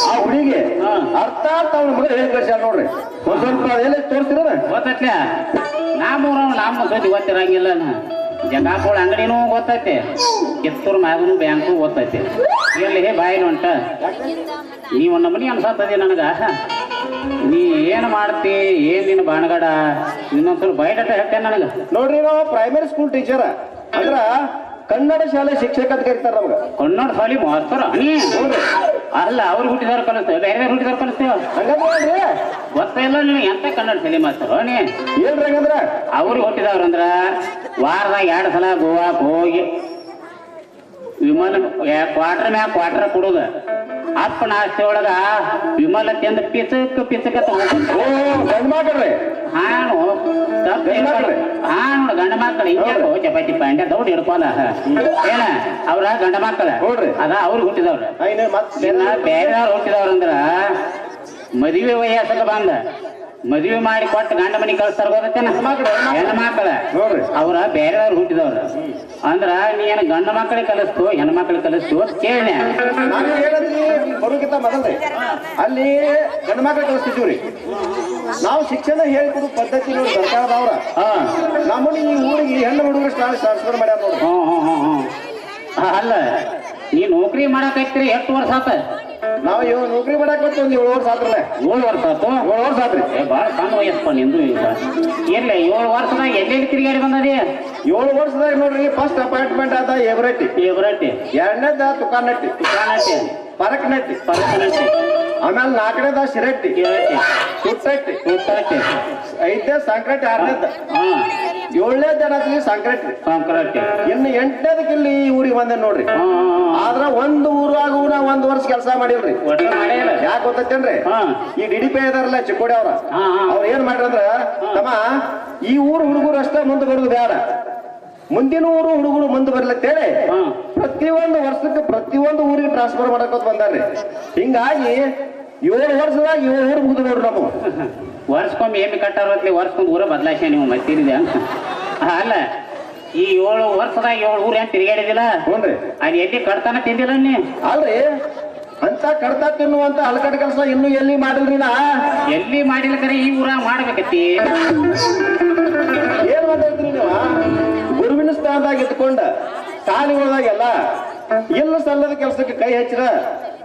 ಆ ಹುಡುಗಿ ಅರ್ಥಾತ್ ಅವ್ನ ಮಗ ಹೇಳಿ ಕಳ್ಸ್ಯಾರ ನೋಡ್ರಿ ಒಂದ್ ಸ್ವಲ್ಪ ಎಲ್ಲ ತೋರಿಸ್ತೀರ ಗೊತ್ತೈತ್ಲ ನಮ್ಮ ಸುದ್ದಿ ಗೊತ್ತಿರಂಗಿಲ್ಲ ಜಗಾಪುಳ ಅಂಗಡಿನೂ ಗೊತ್ತೈತೆ ಕಿತ್ತೂರು ಮ್ಯಾಗನು ಬ್ಯಾಂಕು ಗೊತ್ತೈತೆ ಎಲ್ಲಿ ಬಾಯಿ ಹೊಂಟ ನೀವು ನಮ್ಮನಿ ಅನ್ಸತ್ತದಿ ನನಗ ನೀ ಏನ್ ಮಾಡ್ತಿ ಏನ್ ನಿನ್ನ ಬಾಣಗಡ ಇನ್ನೊಂದ್ಸಲ ಬಯಟ ಹೇಳ್ತೇನೆ ನನಗ ನೋಡ್ರಿ ನಾವು ಪ್ರೈಮರಿ ಸ್ಕೂಲ್ ಟೀಚರ್ ಅಂದ್ರ ಕನ್ನಡ ಶಾಲೆ ಶಿಕ್ಷಕ ಅಂತ ಕರಿತಾರ ನಮ್ಗ ಕನ್ನಡ ಶಾಲೆ ಮಾಸ್ತರ ಅಲ್ಲ ಅವ್ರು ಹುಟ್ಟಿದವ್ರು ಕಲಿಸ್ತೇವೆ ಬೇರೆ ಹುಟ್ಟಿದವ್ರು ಕಲಿಸ್ತೇವ ಹಂಗಂದ್ರೆ ಗೊತ್ತಿಲ್ಲ ನೀನು ಎಂತ ಕನ್ನಡ ಶಾಲೆ ಮಾಸ್ತರ ನೀ ಏನ್ರಿ ಹಂಗಂದ್ರ ಅವ್ರು ಹುಟ್ಟಿದವ್ರಂದ್ರ ವಾರದಾಗ 2 ಸಲ ಗೋವಾಕ್ ಹೋಗಿ ವಿಮಾನ ಕ್ವಾರ್ಟರ್ ಕೊಡುದ ಅಪ್ಪನ ಆಸ್ತಿ ಒಳಗ ವಿಮಲ ತಿಂದ ಪಿಚಕ ಗಂಡ ಮಕ್ಳ್ರಿ ಹಾನು ಹಾನು ಗಂಡ ಮಕ್ಕಳು ಹಿಂಗ್ಯಾಕೋ ಚಪಾತಿ ಪಾಂಡ್ಯ ದೌಡ್ ಹಿಡ್ಕೋಲ್ಲ ಏನ ಅವ್ರ ಗಂಡ ಮಕ್ಕಳ ಅದ ಅವ್ರು ಹುಟ್ಟಿದವ್ರ ಬೇರೆಯವ್ರು ಹುಟ್ಟಿದವ್ರಂದ್ರ ಮದುವೆ ವಯಸ್ಸಲ್ಲ ಬಂದ ಮದುವೆ ಮಾಡಿ ಕೊಟ್ಟು ಗಂಡ ಮನಿ ಕಳಿಸ್ತಾರ ಗೊತ್ತೇನ ಹೆಣ್ಣು ಮಕ್ಕಳ ನೋಡ್ರಿ ಅವ್ರ ಬೇರೆದವ್ರು ಹುಟ್ಟಿದವ್ರ ಅಂದ್ರ ನೀ ಏನ ಗಂಡ ಮಕ್ಕಳಿಗೆ ಕಲಿಸ್ತು ಹೆಣ್ಣು ಮಕ್ಕಳಿಗೆ ಕಲಿಸ್ತು ಅಂತ ಕೇಳಿ ನಾನು ಹೇಳಿದ್ರಿ ಬರೋಕ್ಕಿಂತ ಮೊದಲ್ರಿ ಅಲ್ಲಿ ಗಂಡ ಮಕ್ಕಳು ಕಳಿಸ್ತಿದ್ದೀವ್ರಿ ನಾವು ಶಿಕ್ಷಣ ಹೇಳಿಕೊಡು ಪದ್ಧತಿ ನೋಡಿ ಸರ್ಕಾರದವ್ರ ನಮ್ಮನ್ನ ಈ ಊರಿಗೆ ಹೆಣ್ಣು ಹುಡುಗರು ಟ್ರಾನ್ಸ್ಫರ್ ಮಾಡ್ಯಾರ ನೋಡ್ರಿ ಅಲ್ಲ ನೀ ನೌಕರಿ ಮಾಡಕೈತ್ರಿ ಎಷ್ಟು ವರ್ಷ ಆತ ನಾವು ಇವಾಗ ನೌಕರಿ ಮಾಡಕ್ ಬಂತು ಒಂದು 7 ವರ್ಷ ಆತ್ರಲ್ಲ 7 ವರ್ಷ ಆತು 7 ವರ್ಷ ಆತ್ರಿ ಭಾಳ ಸಣ್ಣ ವಯಸ್ಸಪ್ಪ ನಿಂದು ಈಗ ಇಲ್ಲ 7 ವರ್ಷದಾಗ ಎಲ್ಲೆಲ್ಲಿ ತಿರುಗಾಡಿ ಬಂದದಿ 7 ವರ್ಷದಾಗ ನೋಡ್ರಿ ಫಸ್ಟ್ ಅಪಾಯಿಂಟ್ಮೆಂಟ್ ಆದ ಎಬ್ರಟ್ಟಿ ಎರಡನೇದ ತುಕಾನಟ್ಟಿ ಪರಕನಟ್ಟಿ ಆಮೇಲೆ 4ನೇದ ಶಿರಟ್ಟಿ ಸುಟ್ಟಟ್ಟಿ 5ನೇ ಸಂಕ್ರಟ್ಟಿ 6ನೇದ 7ನೇದ ಏನತ್ರಿ ಸಂಕ್ರಟ್ಟಿ ಇನ್ನು 8ನೇದಕ್ಕೆ ಇಲ್ಲಿ ಈ ಊರಿಗೆ ಬಂದೆ ನೋಡ್ರಿ ಆದ್ರ ಒಂದು ಊರಾಗೂ ನಾ 1 ವರ್ಷ ಕೆಲಸ ಮಾಡಿಲ್ರಿ ಯಾಕೆ ಗೊತ್ತೇನ್ರಿ ಈ ಡಿಡಿಪಿ ಇದಾರಲ್ಲ ಚಿಕ್ಕೋಡಿ ಅವ್ರ ಏನ್ ಮಾಡ್ರಂದ್ರ ತಮ್ಮ ಈ ಊರು ಹುಡುಗರು ಅಷ್ಟೇ ಮುಂದೆ ಬರುದು ಬೇಡ ಮುಂದಿನ ಊರು ಹುಡುಗರು ಮುಂದೆ ಬರ್ಲತ್ತೇಳಿ ಪ್ರತಿಯೊಂದು ವರ್ಷಕ್ಕೆ ಪ್ರತಿಯೊಂದು ಊರಿಗೆ ಟ್ರಾನ್ಸ್ಫರ್ ಮಾಡಕೋತ ಬಂದಾರ್ರಿ ಹಿಂಗಾಗಿ 7 ವರ್ಷದಾಗ 7 ಊರು ಮುಗಿದು ನೋಡ್ರಿ ನಾವು ವರ್ಷಕ್ಕೊಮ್ಮೆ ಏಮಿ ಕಟ್ಟಾರತ್ಲಿ ವರ್ಷಕ್ಕೊಂದು ಊರ ಬದಲಾಯಿಸ ನೀವು ಮತ್ತಿರಿದೆ ಅಲ್ಲ ಈ 7 ವರ್ಷದಾಗ 7 ಊರು ಏನ್ ತಿರುಗಾಡಿದಿಲ್ಲ ಹ್ಞೂನ್ರಿ ಅದು ಎಲ್ಲಿ ಕಡ್ತಾನ ತಿಂದಿಲ್ಲ ನೀ ಅಲ್ರಿ ಅಂತ ಕಡ್ತಾ ತಿನ್ನುವಂತ ಹಲಕಟ್ ಕೆಲಸ ಇನ್ನೂ ಎಲ್ಲಿ ಮಾಡಿಲ್ರಿ ನಾ ಎಲ್ಲಿ ಮಾಡಿಲ್ಲ ಕರೆ ಈ ಊರಾಗ ಮಾಡ್ಬೇಕತ್ತಿ ಏನ್ ಮಾತಾಡ್ತೀರಿ ನೀವು ಗುರುವಿನ ಸ್ಥಾನದಾಗ ಇದ್ಕೊಂಡ ಶಾಲೆಗಳದಾಗೆಲ್ಲ ಇಲ್ಲ ಸಲ್ಲದ ಕೆಲಸಕ್ಕೆ ಕೈ ಹಚ್ಚಿರ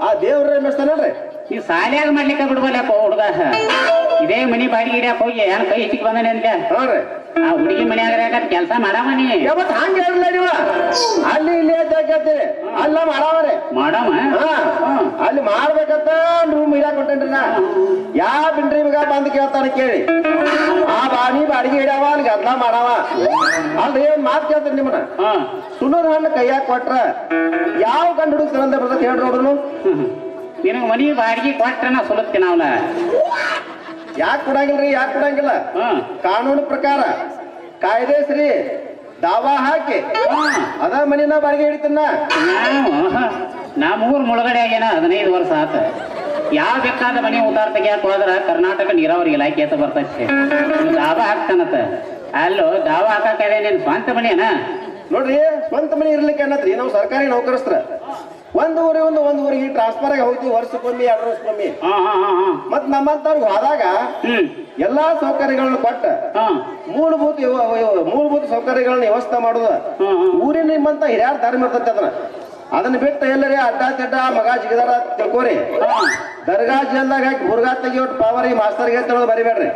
ಆ ದೇವ್ರ ಮೆಸ್ತಾನಲ್ರಿ ಈ ಸಾಲ್ಯಾಗ ಮಾಡ್ಲಿಕ್ಕೆ ಬಿಡ್ಬಲ್ಲಪ್ಪ ಹುಡುಗ ಇದೇ ಮನಿ ಬಾಡಿಗೆ ಹಿಡಿಯಾಕ ಹೋಗಿ ಏನ್ ಕೈ ಹೆಚ್ಚಿಗೆ ಬಂದಾನೆ ಅಂದ್ಯ ನೋಡ್ರಿ ಆ ಹುಡುಗಿ ಮನ್ಯಾಗ ಕೆಲಸ ಮಾಡಾಮನಿ ಯಾವತ್ ಹಂಗ ಹೇಳಿಲ್ಲ ನೀವು ಅಲ್ಲಿ ಇಲ್ಲಿ ಹೇಳ್ತೀರಿ ಅಲ್ಲ ಮಾಡಾವ್ರೆ ಮಾಡಾಮ ಅಲ್ಲಿ ಮಾಡ್ಬೇಕಂತ ರೂಮ್ ಹಿಡಿಯಾಕ ಕೊಟ್ಟೇನ್ರಿ ನಾ ಯಾವ ಬಿಂಡ್ರಿ ಮಗ ಬಂದ್ ಕೇಳ್ತಾನ ಕೇಳಿ ಆ ಬಾಡಿಗೆ ಹಿಡ್ಯಾವ ಅಲ್ಲಿ ಗದ್ಲ ಮಾಡಾವ ಅಲ್ರಿ ಒಂದ್ ಮಾತು ಕೇಳ್ತೀನಿ ನಿಮ್ಮನ್ನ ಸುಣ್ಣದ ಹಣ್ಣು ಕೈಯಾಗ ಕೊಟ್ರ ಯಾವ ಗಂಡು ಹುಡುಗ ಸಂಬಂಧ ಬರ್ತದೆ ಹೇಳ್ರಿ ನೋಡ್ರು ನಿನಗ ಮನಿ ಬಾಡಿಗೆ ಕೊಟ್ರೆ ನಾ ಸುಲತ್ತೀನಿ ಅವನ ಯಾಕೆ ಕೊಡಂಗಿಲ್ರಿ ಯಾಕೆ ಕೊಡಂಗಿಲ್ಲ ಕಾನೂನು ಪ್ರಕಾರ ಕಾಯ್ದೆ ಶ್ರೀ ದಾವಾ ಹಾಕಿ ಅದ ಮನಿನ ಬಾಡಿಗೆ ಹಿಡಿತನ ನಮ್ಮೂರ್ ಮುಳುಗಡೆ ಆಗ್ಯಾನ 15 ವರ್ಷ ಆತ ಯಾವ ಬೇಕಾದ ಮನಿ ಉತ್ತಾರ ತೆಗಿಯಾಕ ಹೋದ್ರ ಕರ್ನಾಟಕ ನೀರಾವರಿ ಇಲಾಖೆ ಅಂತ ಬರ್ತೈತಿ ದಾವಾ ಹಾಕ್ತಾನತ್ತ ಅಲ್ಲೋ ದಾವಾ ಹಾಕಾಕ ನಿನ್ ಸ್ವಂತ ಮನಿಯನ ನೋಡ್ರಿ ಸ್ವಂತ ಮನಿ ಇರ್ಲಿಕ್ಕೆ ಅನ್ನತ್ರಿ ನಾವು ಸರ್ಕಾರಿ ನೌಕರಸ್ತ್ರ ಒಂದು ಊರಿಗೆ ಟ್ರಾನ್ಸ್ಫರ್ ಆಗಿ ಹೋಗ್ತೀವಿ ವರ್ಷಕ್ಕೊಮ್ಮೆ 2 ವರ್ಷಕ್ಕೊಮ್ಮೆ ಮತ್ ನಮ್ಮಂತವ್ರಿಗೆ ಹೋದಾಗ ಎಲ್ಲಾ ಸೌಕರ್ಯಗಳನ್ನ ಕೊಟ್ಟ ಮೂಲಭೂತ ಸೌಕರ್ಯಗಳನ್ನ ವ್ಯವಸ್ಥೆ ಮಾಡುದ ಊರಿನ ನಿಮ್ಮಂತ ಹಿರಿಯಾರ ಧರ್ಮ ಇರ್ತೈತಿ ಅದನ್ನ ಬಿಟ್ಟು ಎಲ್ಲರೇ ಅಡ್ಡ ತಿಡ್ಡ ಮಗ ಜಿಗದಾರ ತಿಳ್ಕೋರಿ ದರ್ಗಾ ಜಲ್ದಾಗ ಹಾಕಿ ಬುರ್ಗಾ ತೆಗಿಯೋಟ್ ಪಾವರಿ ಮಾಸ್ತರ್ಗೆ ತಿಳೋದು ಬರಿಬೇಡ್ರಿ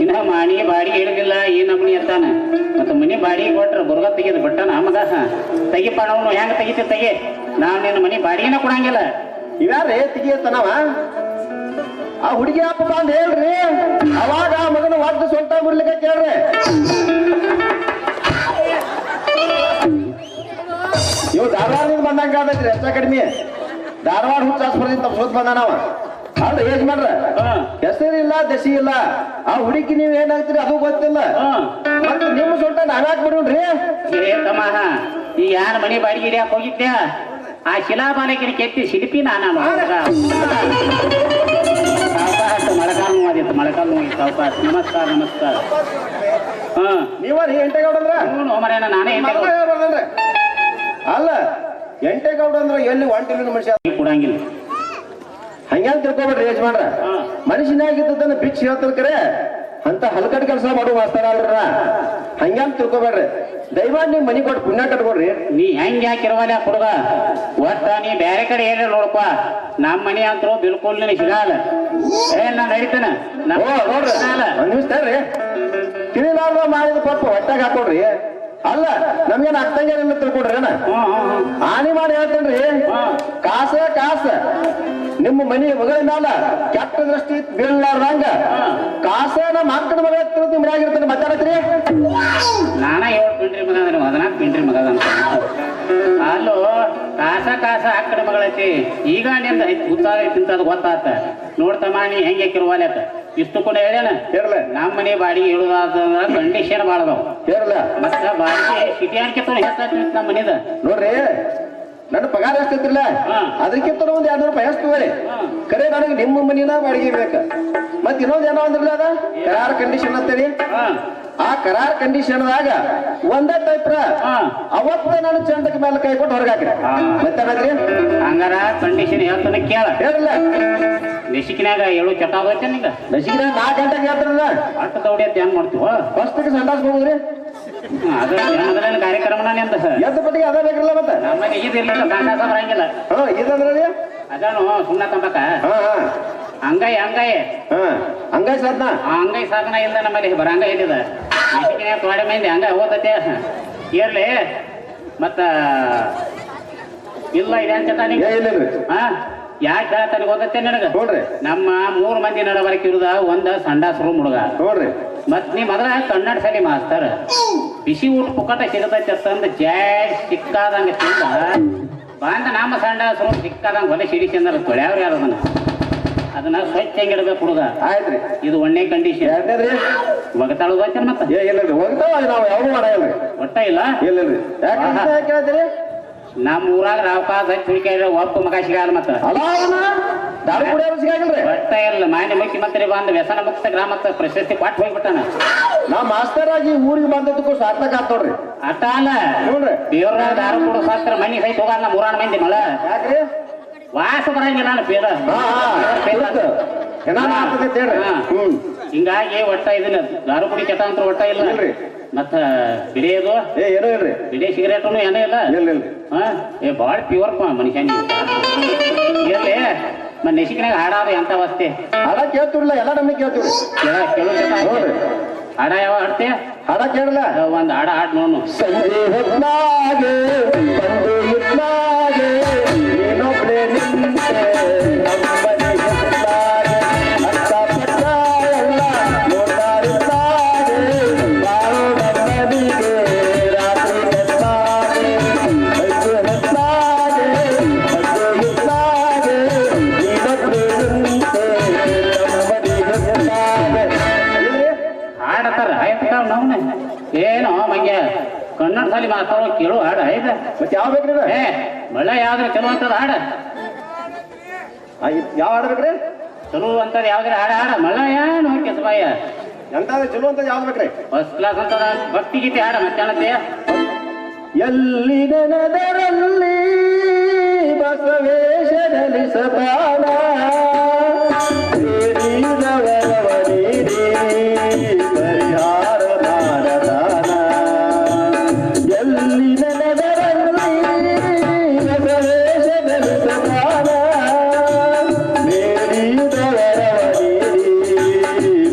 ಇನ್ನ ಮನಿ ಬಾಡಿಗೆ ಹಿಡಿದಿಲ್ಲ ಈ ನಮ್ನಿ ಅಂತಾನ ಮತ್ತ ಮನಿ ಬಾಡಿಗೆ ಕೊಟ್ರ ಬುರ್ಗಾ ತೆಗಿಯೋದು ಬಿಟ್ಟನ ಮಗ ತೆಗಿಪ್ಪ ನಾವು ಹೆಂಗ ತೆಗಿತೀವಿ ತೆಗಿ ನಾವ್ ನಿನ್ನ ಮನಿ ಬಾಡಿಗೆನ ಕೊಡಂಗಿಲ್ಲ ಇವ್ಯಾರೇ ತೆಗಿಯತ್ತನವ ಆ ಹುಡುಗಿ ಅಪ್ಪ ಬಂದ್ ಹೇಳ್ರಿ ಅವಾಗ ಆ ಮಗನ ಒದ್ದು ಸೊಂಟ ಮುರ್ಲಿಕ್ಕೆ ಕೇಳ್ರಿ ಇವ್ ಧಾರವಾಡದಿಂದ ಬಂದಂಗ ಆದೈತ್ರಿ ಹೆಚ್ಚ ಕಡಿಮೆ ಧಾರವಾಡ ಹುಚ್ಚ ಆಸ್ಪತ್ರೆ ತಪ್ಸೋದ್ ಬಂದಾನವ ಅಲ್ರಿ ಏನ್ ಮಾಡ್ರ ಹೆಸರಿಲ್ಲ ದಸಿ ಇಲ್ಲ ಆ ಹುಡುಗಿ ನೀವ್ ಏನಾಗ್ತೀರಿ ಅದು ಗೊತ್ತಿಲ್ಲ ಮತ್ತ ನಿಮ್ಮ ಸೊಂಟ ನಾವ್ಯಾಕ್ ಬಿಡ್ರಿ ಈ ಯಾರ ಮನಿ ಬಾಡಿಗೆ ಹಿಡಿಯಾಕ ಹೋಗಿದ್ದೆ ಆ ಶಿಲಾಬಾಲಕಿನ ಕೆತ್ತಿ ಶಿಲ್ಪಿ ನಾನು ಮೊಳಕಾಲ್ ನೋವಾಗಿತ್ತು ಮೊಳಕಾಲ್ ನೋವಾಗಿತ್ತು ಸಾವಕಾಶ ನಮಸ್ಕಾರ ನೀವ್ರಿ ಎಂಟೇಗೌಡ್ರ ಮರೇನ ನಾನೇ ಅಲ್ಲ ಎಂಟೇಗೌಡ ಅಂದ್ರ ಎಲ್ಲಿ ಒಂಟಿನ ಮನುಷ್ಯ ಕೊಡಂಗಿಲ್ಲ ಹಂಗ್ಯಾನ್ ತಿಳ್ಕೊಬೇಡ್ರಿ ಯಜಮಾನ್ರ ಮನುಷ್ಯನಾಗಿದ್ದನ್ನ ಬಿಚ್ಚಿ ಹೇಳ್ತಾರ ಕರೆ ಅಂತ ಹಲ್ಕಟ್ ಕೆಲಸ ಮಾಡುವ ಮಾಸ್ತಾರ ಅಲ್ರ ಹಂಗ್ಯಾನ್ ತಿಳ್ಕೊಬೇಡ್ರಿ ದಯಮಾಡಿ ನಿಮ್ ಮನಿ ಕೊಟ್ಟು ಪುಣ್ಯ ಕಟ್ಕೊಡ್ರಿ ನೀ ಹೆಂಗ್ ಯಾಕಿರವಲ್ಲ ಹುಡುಗ ಒಟ್ಟ ನೀ ಬೇರೆ ಕಡೆ ಹೇಳಿ ನೋಡಪ್ಪ ನಮ್ಮ ಮನಿ ಅಂತರೂ ಬಿಲ್ಕುಲ್ ನೀನು ಸಿಗಲ್ಲ ನಾ ನಡೀತಾನ ನೋಡ್ರಿ ಒಂದ್ ನಿಮಿಷ ತರ್ರಿ ತಿಳಿಲಾರ್ದ ಮಾಡಿದ ಪಪ್ಪ ಹೊಟ್ಟಾಗ ಹಾಕೊಡ್ರಿ ಅಲ್ಲ ನಮ್ಗೇನ್ ಅರ್ಥಂಗೇನಿಲ್ಲ ತಿಳ್ಕೊಡ್ರಿ ಹಾನಿ ಮಾಡಿ ಹೇಳ್ತೇನ್ರಿ ಕಾಸ ನಿಮ್ಮ ಮನಿ ಮಗಳ ಮ್ಯಾಲ ಕೆಟ್ಟ ದೃಷ್ಟಿ ಬೀಳಲಾರ್ದಂಗ ಕಾಸ ನಮ್ಮ ಅಕ್ಕನ ಮಗ ಮನ್ಯಾಗಿರ್ತಾನೆ ಮಾತಾಡತ್ರಿ ನಾನ 7 ಪಿಂಡ್ರಿ ಮಗ 14 ಪಿಂಡ್ರಿ ಮಗ ಅಂತ ಅಲ್ಲೋ ಕಾಸ ಅಕ್ಕನ ಮಗಳೈತಿ ಈಗ ನಿಂದ ಉತ್ಸಾಹ ತಿಂತದ ಗೊತ್ತಾತ ನೋಡ್ತಮ್ಮ ನೀ ಹೆಂಗೆ ಕಿರುವಾಲ್ಯಾಕ ಇಷ್ಟು ಕೂಡ ಹೇಳ್ಯಾನ ಹೇಳಲ್ಲ ನಮ್ಮ ಮನೆ ಬಾಡಿಗೆ ಹೇಳುದಾದ್ರ ಕಂಡೀಷನ್ ಬಾಳದವ್ ಹೇಳಲ್ಲ ಮತ್ತ ಬಾಡಿಗೆ ಸಿಟಿ ಅನ್ಕೆ ಹೆಚ್ಚಾಗ್ತಿ ನಮ್ಮ ಮನಿದ ನೋಡ್ರಿ ನನ್ನ ಪಗಾರ ಎಷ್ಟೈತಿಲ್ಲ ಅದಕ್ಕಿಂತ ಒಂದ್ 200 ರೂಪಾಯಿ ಹೆಚ್ಚುವರಿ ಕರೆ ನನಗೆ ನಿಮ್ಮ ಮನಿನ ಬಾಡಿಗೆ ಬೇಕ ಮತ್ ಇನ್ನೊಂದ್ ಏನೋ ಅಂದ್ರಲ್ಲ ಅದ ಕರಾರ್ ಕಂಡೀಷನ್ ಅಂತೇಳಿ ಹಾ ಆ ಕರಾರ್ ಕಂಡೀಷನ್ದಾಗ ಒಂದೇ ಟೈಪ್ರ ಹಾ ಅವತ್ತ ನಾನು ಚಂಡಕ್ ಮೇಲೆ ಕೈ ಕೊಟ್ಟು ಹೊರಗಾಕ್ರಿ ಮತ್ತೇನಾದ್ರಿ ಹಂಗಾರ ಕಂಡೀಷನ್ ಹೇಳ್ತಾನೆ ಕೇಳ ಹೇಳಿಲ್ಲ ನೆಸಿಕಿನಾಗ ಏಳು ಚಟ ಆಗೋಯ್ತೆ ನಿಂಗ ನಸಿಗಿನ 4 ಗಂಟೆಗೆ ಹೇಳ್ತಾರಲ್ಲ ಅಟ್ಟ ದೌಡಿ ಅಂತ ಏನ್ ಮಾಡ್ತೀವ ಫಸ್ಟ್ಗೆ ಸಂಡಾಸ್ ಹೋಗುದ್ರಿ ಅದು ಮೊದಲಿನ ಕಾರ್ಯಕ್ರಮನ ನಿಂದ ಎದ್ದ ಪಟ್ಟಿಗೆ ಅದ ಬೇಕಿರಲ್ಲ ಮತ್ತೆ ನಮ್ಮನೆ ಇದಿರ್ಲಿಲ್ಲ ಸಂಡಾಸ ಬರಂಗಿಲ್ಲ ಹಾ ಇದಂದ್ರಿ ಅದಾನು ಸುಣ್ಣ ತಂಬಕ ಹಾ ಹಾ ಹಂಗಾಯಿ ಹಂಗಾಯಿ ಹಾ ಹಂಗಾಯ್ ಸಾಧ್ನ ಆ ಅಂಗೈ ಸಾಧನ ಇಲ್ಲ ನಮ್ಮಲ್ಲಿ ಬರಂಗ ಇಲ್ಲಿದ ನೆಸಿಕಿನಾಗ ತೋಡೆ ಮಂದಿ ಹಂಗ ಹೋಗತ್ತೆ ಇರ್ಲಿ ಮತ್ತ ಇಲ್ಲ ಇದೇನ್ ಚಟ ನಿಂಗ ಇಲ್ಲರಿ ಹಾ ಯಾಕೆ ಹೇಳ್ತಾನೆ ಗೊತ್ತತ್ತೆ ನನಗ ನೋಡ್ರಿ ನಮ್ಮ 3 ಮಂದಿ ನಡಬರಕ್ಕೆ ಇರುದ ಒಂದ ಸಂಡಾಸ್ ರೂಮ್ ಹುಡುಗ ನೋಡ್ರಿ ಮತ್ ನೀ ಮೊದಲ ಕನ್ನಡ ಶಾಲಿ ಮಾಸ್ತರ್ ಬಿಸಿ ಊಟ ಪುಕ್ಕಟ ಸಿಗತೈತೆ ಅಂತಂದು ಜಾಡ್ ಸಿಕ್ಕಾದಂಗ ತಿಂದ ಬಂದ ನಮ್ಮ ಸಂಡಾಸ್ ರೂಮ್ ಸಿಕ್ಕಾದಂಗ ಹೊಲೆ ಸಿಡಿಸಿ ಅಂದ್ರ ತೊಳ್ಯಾವ್ರ ಯಾರು ಅದನ್ನ ಸ್ವಚ್ಛ ಇಡ್ಬೇಕು ಹುಡುಗ ಆಯ್ತ್ರಿ ಇದು ಒಳ್ಳೆ ಕಂಡೀಷನ್ ಎರಡನೇದ್ರಿ ಒಗತಾಳು ಗೊತ್ತ ಮತ್ತ ಇಲ್ಲರಿ ಹೋಗ್ತಾವ ನಾವು ಯಾವ್ದು ಮಾಡಲ್ರಿ ಒಟ್ಟ ಇಲ್ಲ ಇಲ್ಲರಿ ಯಾಕೆ ಕೇಳ್ತೀರಿ ನಮ್ಮ ಊರಾಗ ರಾವಕಾಸ ಚುಳಿಕಾಯಿ ಒಬ್ಬ ಮಗ ಸಿಗಲ್ಲ ಮತ್ತ ಅಲ್ಲ ಅವನ ದಾರು ಕುಡಿಯೋರು ಸಿಗಾಗಿಲ್ರಿ ಒಟ್ಟ ಇಲ್ಲ ಮಾನ್ಯ ಮುಖ್ಯಮಂತ್ರಿ ಬಂದು ವ್ಯಸನ ಮುಕ್ತ ಗ್ರಾಮಕ್ಕೆ ಪ್ರಶಸ್ತಿ ಪಾಠ ಹೋಗ್ಬಿಟ್ಟಾನ ನಾ ಮಾಸ್ತರ್ ಆಗಿ ಊರಿಗೆ ಬಂದದಕ್ಕೂ ಸಾರ್ಥಕ ಆತ್ ನೋಡ್ರಿ ಅಟ್ಟ ಅಲ್ಲ ನೋಡ್ರಿ ದೇವ್ರ ದಾರು ಕೊಡೋ ಶಾಸ್ತ್ರ ಮನಿ ಸಹಿತ ಹೋಗಲ್ಲ 3 ಮಂದಿ ಮಳ ಯಾಕ್ರಿ ವಾಸ ಬರಂಗಿಲ್ಲ ನಾನು ಪೇದ ಹಾ ಆಗ್ತದೆ ಹೇಳ್ರಿ ಹಿಂಗಾಗಿ ಒಟ್ಟ ಇದನ್ನ ದಾರು ಕುಡಿ ಚಟ ಅಂತ ಒಟ್ಟ ಇಲ್ಲ ಇಲ್ರಿ ಮತ್ತ ಬಿಡಿಯೋದು ಏನೋ ಇಲ್ರಿ ಬಿಡಿ ಸಿಗರೇಟು ಏನೂ ಇಲ್ಲ ಇಲ್ರಿ ಹಾ ಏ ಭಾಳ ಪ್ಯೂರ್ ಮನುಷ್ಯ ಇರ್ಲಿ ಮತ್ತೆ ನೆಸಿಕಿನಾಗ ಹಾಡಾದ ಎಂತ ಅವಸ್ಥೆ ಹಾಡ ಕೇಳ್ತಿರ್ಲಿಲ್ಲ ಎಲ್ಲ ನಮಗೆ ಕೇಳ್ತೀವಿ ಕೆಲವು ಜನ ನೋಡ್ರಿ ಹಾಡ ಯಾವ ಹಾಡ್ತೆ ಹಾಡ ಕೇಳಲ್ಲ ಒಂದ್ ಹಾಡ ಹಾಡ್ ನೋಡು ಸಂಜೆ ಹೊತ್ನಾಗೆ ಬಂದು ಇತ್ನಾಗೆ ನೀನೊಬ್ಳೆ ನಿಂತೆ ನಮ್ಮನೆ ಹೊತ್ನಾಗೆ ಅಕ್ಕ ಪಕ್ಕ ಎಲ್ಲ ನೋಡ್ತಾರಿದ್ದಾಗೆ ಬಾಳು ನಮ್ಮನಿಗೆ ರಾತ್ರಿ ಹೊತ್ನಾಗೆ ಸಂಜೆ ಹೊತ್ನಾಗೆ ಬಂದು ಇತ್ನಾಗೆ ನೀನೊಬ್ಳೆ ನಿಂತೆ ನಮ್ಮನೆ ಹೊತ್ನಾಗೆ ಹಾಡತ್ತಾರ ಆಯ್ತಾವ ನವ್ನ ಏನೋ ಮಂಗ್ಯ ಕನ್ನಡ ಸಾಲಿ ಮಾತಾಡೋ ಕೇಳು ಹಾಡ ಆಯ್ತ ಮತ್ತೆ ಯಾವ ಬೇಕ್ರಿ ಏ ಮಳೆ ಯಾವ್ದ್ರ ಚಲೋ ಅಂತದ ಹಾಡ ಯಾವ ಹಾಡ ಬೇಕ್ರಿ ಚಲೋ ಅಂತದ ಯಾವ್ದ್ರ ಹಾಡ ಹಾಡ ಮಳೆ ಏನು ಕೆಸಬಾಯ ಎಂತಾದ್ರೆ ಚಲೋ ಅಂತ ಯಾವ್ದು ಬೇಕ್ರಿ ಫಸ್ಟ್ ಕ್ಲಾಸ್ ಅಂತದ ಭಕ್ತಿ ಗೀತೆ ಹಾಡ ಮತ್ತೆ ಎಲ್ಲಿ ನೆನೆದರಲ್ಲಿ ಬಸವೇಶನಲ್ಲಿ ಸದಾನ ಪರಿಹಾರ ನಾರದಾನ ಎಲ್ಲಿ ನೆನೆದರಲ್ಲಿ ಬಸವೇಶನಲ್ಲಿ ಸದಾನ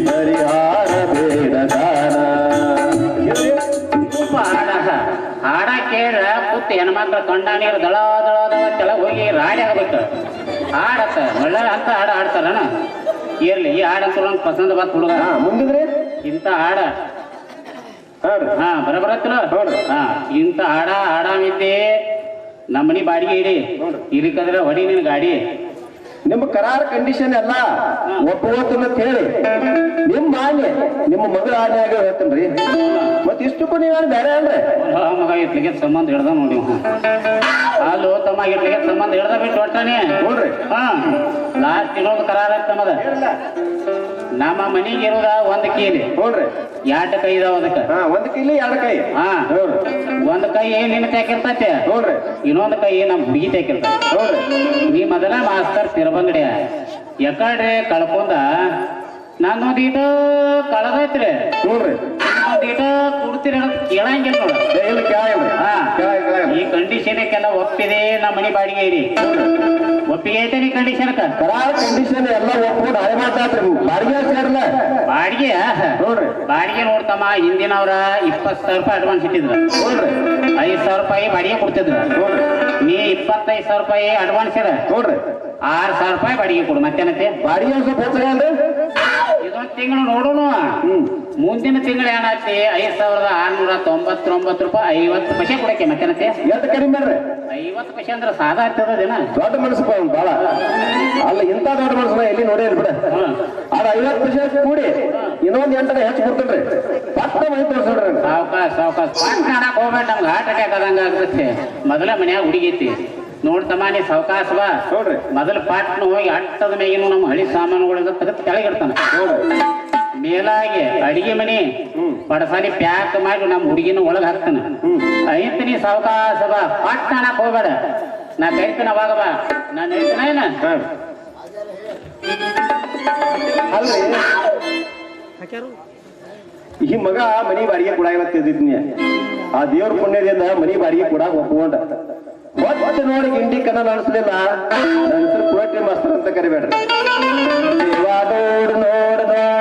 ಪರಿಹಾರ ಬೇಡದಾನ ಹಾಡ ಕೇಳ ಕೂತ್ ಹೆಣ್ಮಕ್ಳ ಕಂಡ ನೀರು ದಳ ದಳ ದಳ ಕೆಳಗೆ ಹೋಗಿ ರಾಡಿ ಆಗ್ಬೇಕು ಹಾಡತ್ತ ಒಳ್ಳೆ ಅಂತ ಹಾಡ ಹಾಡ್ತಾರಣ ಇರ್ಲಿ ಈ ಹಾಡಂತ ನಂಗೆ ಪಸಂದ್ ಬತ್ ಹುಡುಗ ಮುಂದಿದ್ರಿ ಇಂಥ ಹಾಡ ಹಾಡ್ರಿ ಹಾ ಬರಬರತ್ತಲ್ಲ ನೋಡ್ರಿ. ಹಾ ಇಂಥ ಹಾಡ ಹಾಡಾಮಿದ್ದೆ ನಮ್ಮನಿ ಬಾಡಿಗೆ ಇಡಿ ಇರಿಕಂದ್ರೆ ಹೊಡಿ ನಿನ್ ಗಾಡಿ ನಿಮ್ಮ ಕರಾರ್ ಕಂಡೀಷನ್ ಎಲ್ಲ ಒಪ್ಪುವತ್ತನ್ನ ಹೇಳಿ ನಿಮ್ಮ ಮಾನ್ಯ ನಿಮ್ಮ ಮಗಳ ಆನೆಯಾಗ ಹೇಳ್ತೇನ್ರಿ ಮತ್ ಇಷ್ಟಕ್ಕೂ ನೀವೇನು ಬೇರೆ ಅಲ್ರಿ ಮಗ ಇಟ್ಲಿಗೆ ಸಂಬಂಧ ಹಿಡ್ದ ನೋಡಿ ಅಲ್ಲೋ ತಮ್ಮ ಇಟ್ಲಿಗೆ ಸಂಬಂಧ ಹಿಡ್ದ ಬಿಟ್ಟು ಹೊಟ್ಟಾನೆ ನೋಡ್ರಿ ಹಾ ಲಾಸ್ಟ್ ಇನ್ನೊಂದು ಕರಾರ ತಮ್ಮದ ನಮ್ಮ ಮನೆಗೆ ಇರೋದ 1 ಕೀಲಿ ನೋಡ್ರಿ 2 ಕೈ ಇದಾವ ಅದಕ್ಕೆ ಹಾ 1 ಕಿಲಿ 2 ಕೈ ಹಾ ನೋಡ್ರಿ 1 ಕೈ ನಿನ್ನ ತೆಗಿರ್ತೈತೆ ನೋಡ್ರಿ ಇನ್ನೊಂದು ಕೈ ನಮ್ಮ ಹುಡುಗಿ ತೆಗಿರ್ತೈತೆ ನೋಡ್ರಿ ನೀ ಮೊದಲ ಮಾಸ್ತರ್ ತಿರುವಂಗಡಿಯ ಎಕಡ್ರೆ ಕಳ್ಕೊಂಡ ನಾನೊಂದು ಇಟ ಕಳೆದೈತ್ರಿ ನೋಡ್ರಿ ಇನ್ನೊಂದು ಇಟ ಕುಡ್ತೀರಿ ಅನ್ನೋದು ಕೇಳಂಗಿಲ್ಲ ನೋಡ ಇಲ್ಲಿ ಕೇಳಂಗಿಲ್ಲ ಹಾ ಕೇಳಂಗಿಲ್ಲ ಈ ಕಂಡೀಷನ್ಗೆಲ್ಲ ಒಪ್ಪಿದೆ ನಮ್ಮ ಮನೆ ಬಾಡಿಗೆ ಇಡಿ ಒಪ್ಪಿಗೆ ಐತೆ ನೀ ಕಂಡೀಷನ್ ಕರಾರ್ ಕಂಡೀಷನ್ ಎಲ್ಲ ಒಪ್ಕೊಂಡು ಹಳೆ ಮಾತಾಡ್ರಿ ಬಾಡಿಗೆ ಸೇರಲ್ಲ ಬಾಡಿಗೆ ನೋಡ್ರಿ ಬಾಡಿಗೆ ನೋಡ್ತಮ್ಮ ಹಿಂದಿನವ್ರ 20,000 ರೂಪಾಯಿ ಅಡ್ವಾನ್ಸ್ ಇಟ್ಟಿದ್ರ ನೋಡ್ರಿ 5,000 ರೂಪಾಯಿ ಬಾಡಿಗೆ ಕೊಡ್ತಿದ್ರ ನೋಡ್ರಿ ನೀ 25,000 ರೂಪಾಯಿ ಅಡ್ವಾನ್ಸ್ ಇರ ನೋಡ್ರಿ 6,000 ರೂಪಾಯಿ ಬಾಡಿಗೆ ಕೊಡು ಮತ್ತೇನತ್ತೆ ಬಾಡಿಗೆ ಸ್ವಲ್ಪ ಹೆಚ್ಚಾಗಲ್ರಿ ಇದೊಂದು ತಿಂಗಳು ನೋಡೋಣ ಮುಂದಿನ ತಿಂಗಳು ಏನಾಗ್ತಿ 5,699 ರೂಪಾಯಿ 50 ಪೈಸೆ ಕೊಡಕ್ಕೆ ಮತ್ತೇನತ್ತೆ ಎಷ್ಟು ಕಡಿಮೆ ಮಾಡ್ರಿ 50 ಪೈಸೆ ಅಂದ್ರೆ ಸಾದಾ ಆಗ್ತದೇನ ದೊಡ್ಡ ಮನಸ್ಸು ಬಾಳ ಅಲ್ಲ ಇಂಥ ದೊಡ್ಡ ಮನಸ್ಸು ಎಲ್ಲಿ ನೋಡೇ ಬಿಡ ಅದ 50% ಕೂಡಿ ಇನ್ನೊಂದು 8 ಹೆಚ್ಚು ಕೊಡ್ತೇನ್ರಿ ಪಟ್ಟ ಮೈ ತೋರ್ಸೋಡ್ರಿ ಸಾವ್ಕಾಸ್ ಪಾಟ್ ಮಾಡಕ್ ಹೋಗ್ಬೇಡ ನಮ್ಗೆ ಹಾರ್ಟ್ ಅಟ್ಯಾಕ್ ಆದಂಗ ಆಗ್ತೈತಿ ಮೊದಲ ಮನ್ಯಾಗ ಹುಡುಗಿ ಐತಿ ನೋಡ್ತಮ್ಮ ನೀ ಸಾವಕಾಶ ಬಾ ನೋಡ್ರಿ ಮೊದಲು ಪಾಟ್ನ ಹೋಗಿ ಅಟ್ಟದ ಮೇಗಿನ ನಮ್ಮ ಹಳಿ ಸಾಮಾನುಗಳಿಂದ ತೆಗೆದು ಕೆಳಗಿಡ್ತಾನ ನೋಡ್ರಿ ಮೇಲಾಗಿ ಅಡಿಗೆ ಮನಿ ಪಡಸಾಲಿ ಪ್ಯಾಕ್ ಮಾಡಿ ನಮ್ಮ ಹುಡುಗಿನ ಒಳಗೆ ಹಾಕ್ತಾನ ಐತ್ ನೀ ಸಾವಕಾಶ ಬಾ ಪಟ್ಟ ಅನ್ನಕ್ ಹೋಗ್ಬೇಡ ನಾ ಕರಿತೀನಿ ಅವಾಗ ಬಾ ನಾನು ಹೇಳ್ತೀನ ಏನ ಅಲ್ರಿ ಈ ಮಗ ಮನಿ ಬಾಡಿಗೆ ಕೊಡಾಗಿಲ್ಲ ತಿದ್ದಿದ್ನಿ ಆ ದೇವ್ರ ಪುಣ್ಯದಿಂದ ಮನಿ ಬಾಡಿಗೆ ಕೊಡಾಕ ಒಪ್ಕೊಂಡ ಒಟ್ಟು ನೋಡಿ ಗಿಂಡಿ ಕನ್ನ ನಡೆಸಲಿಲ್ಲ ನನ್ನ ಹೆಸರು ಕೋಟಿ ಮಾಸ್ತರ್ ಅಂತ ಕರಿಬೇಡ್ರಿ ನೋಡ್ ನೋಡ್ ನೋಡ್